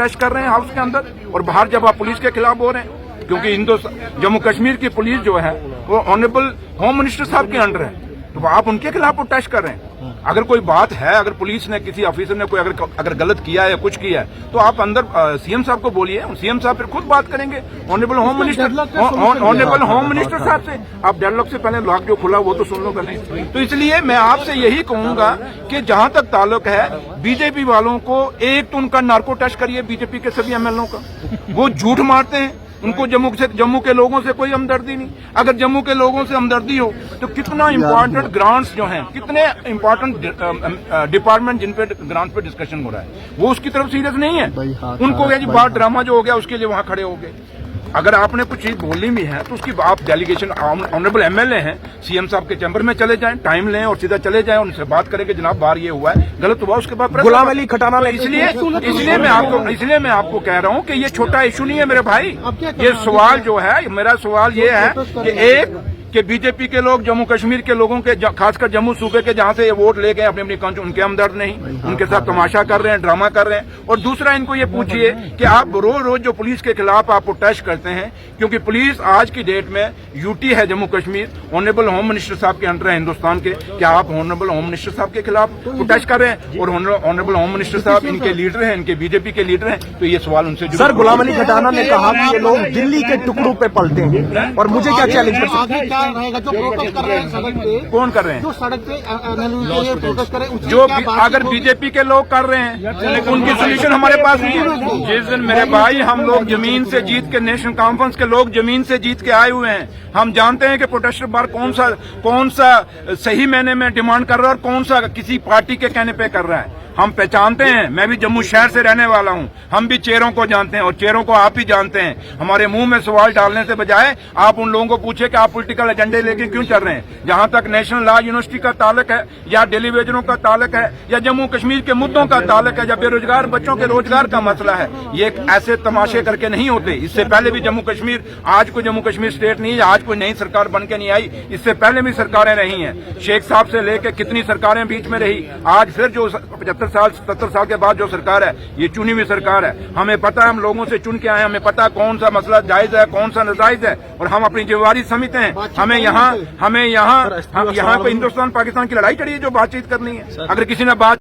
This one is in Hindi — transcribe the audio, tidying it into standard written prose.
टच कर रहे हैं हाउस के अंदर, और बाहर जब आप पुलिस के खिलाफ बोल रहे हैं, क्योंकि जम्मू कश्मीर की पुलिस जो है वो ऑनरेबल होम मिनिस्टर साहब के अंडर है, तो आप उनके खिलाफ प्रोटेस्ट कर रहे हैं। अगर कोई बात है, अगर पुलिस ने किसी ऑफिसर ने कोई अगर गलत किया है या कुछ किया है, तो आप अंदर सीएम साहब को बोलिए, सीएम साहब फिर खुद बात करेंगे ऑनरेबल होम मिनिस्टर साहब से। आप डेडलॉक से पहले लॉक जो खुला वो तो सुन लो पहले। तो इसलिए मैं आपसे यही कहूंगा कि जहां तक ताल्लुक है बीजेपी वालों को, एक तो उनका नार्को टेस्ट करिए बीजेपी के सभी एमएलओ का, वो झूठ मारते हैं, उनको जम्मू के लोगों से कोई हमदर्दी नहीं। अगर जम्मू के लोगों से हमदर्दी हो तो कितना इम्पोर्टेंट ग्रांट्स जो हैं, कितने इम्पोर्टेंट डिपार्टमेंट जिन पे ग्रांट्स पे डिस्कशन हो रहा है, वो उसकी तरफ सीरियस नहीं है। उनको जी बात ड्रामा जो हो गया उसके लिए वहां खड़े हो गए। अगर आपने कुछ चीज बोलनी भी है तो उसकी आप डेलीगेशन ऑनरेबल एमएलए हैं, सीएम साहब के चैम्बर में चले जाएं, टाइम लें और सीधा चले जाएं, उनसे बात करें कि जनाब बाहर ये हुआ है, गलत हुआ, उसके बाद गुलाम अली खटाना। इसलिए मैं आपको कह रहा हूं कि ये छोटा इशू नहीं है मेरे भाई। ये सवाल जो है, मेरा सवाल ये है कि एक कि बीजेपी के लोग जम्मू कश्मीर के लोगों के, खासकर जम्मू सूबे के जहां से ये वोट ले गए अपनी अपनी, उनके हमदर्द नहीं, उनके साथ तमाशा कर रहे हैं, ड्रामा कर रहे हैं। और दूसरा, इनको ये पूछिए कि आप रोज रोज जो पुलिस के खिलाफ आप प्रोटेस्ट करते हैं, क्योंकि पुलिस आज की डेट में यूटी है Jammu Kashmir, honourable home minister साहब के अंडर है हिंदुस्तान के, क्या आप ऑनरेबल होम मिनिस्टर साहब के खिलाफ प्रोटेस्ट कर रहे हैं? और ऑनरेबल होम मिनिस्टर साहब इनके लीडर हैं, इनके बीजेपी के लीडर हैं, तो ये सवाल उनसे सर, गुलाम अली खटाना ने कहा कि ये लोग दिल्ली के टुकड़ों पे पलटे हैं, और मुझे क्या चैलेंज कर सकते हैं? कर रहे हैं सड़क पे, कौन कर रहे हैं? जो सड़क पे के लिए प्रोटेस्ट कर रहे हैं, जो अगर बीजेपी के लोग कर रहे हैं, उनकी सोल्यूशन हमारे पास नहीं है। जिस दिन मेरे भाई हम लोग जमीन से जीत के, नेशनल कॉन्फ्रेंस के लोग जमीन से जीत के आए हुए हैं, हम जानते हैं कि प्रोटेस्टर बार कौन सा सही मायने में डिमांड कर रहा है और कौन सा किसी पार्टी के कहने पे कर रहा है। हम पहचानते हैं, मैं भी जम्मू शहर से रहने वाला हूं, हम भी चेहरों को जानते हैं और चेहरों को आप भी जानते हैं। हमारे मुंह में सवाल डालने से बजाय आप उन लोगों को पूछे कि आप पॉलिटिकल एजेंडे लेके क्यों चल रहे हैं। जहां तक नेशनल लॉ यूनिवर्सिटी का ताल्लुक है, या डेली वेजरों का ताल्लुक है, या जम्मू कश्मीर के मुद्दों का ताल्लुक है, या बेरोजगार बच्चों के रोजगार का मसला है, ये ऐसे तमाशे करके नहीं होते। इससे पहले भी जम्मू कश्मीर, आज कोई जम्मू कश्मीर स्टेट नहीं है, आज कोई नई सरकार बन के नहीं आई, इससे पहले भी सरकारें रही हैं। शेख साहब से लेकर कितनी सरकारें बीच में रही, आज फिर जो 75 साल 77 साल के बाद जो सरकार है, ये चुनी हुई सरकार है। हमें पता है, हम लोगों से चुन के आए, हमें पता है कौन सा मसला जायज है, कौन सा नाजायज है, और हम अपनी जिम्मेवारी समझते हैं। हमें यहाँ पे हिंदुस्तान पाकिस्तान की लड़ाई चढ़ी है जो बातचीत करनी है। अगर किसी ने बात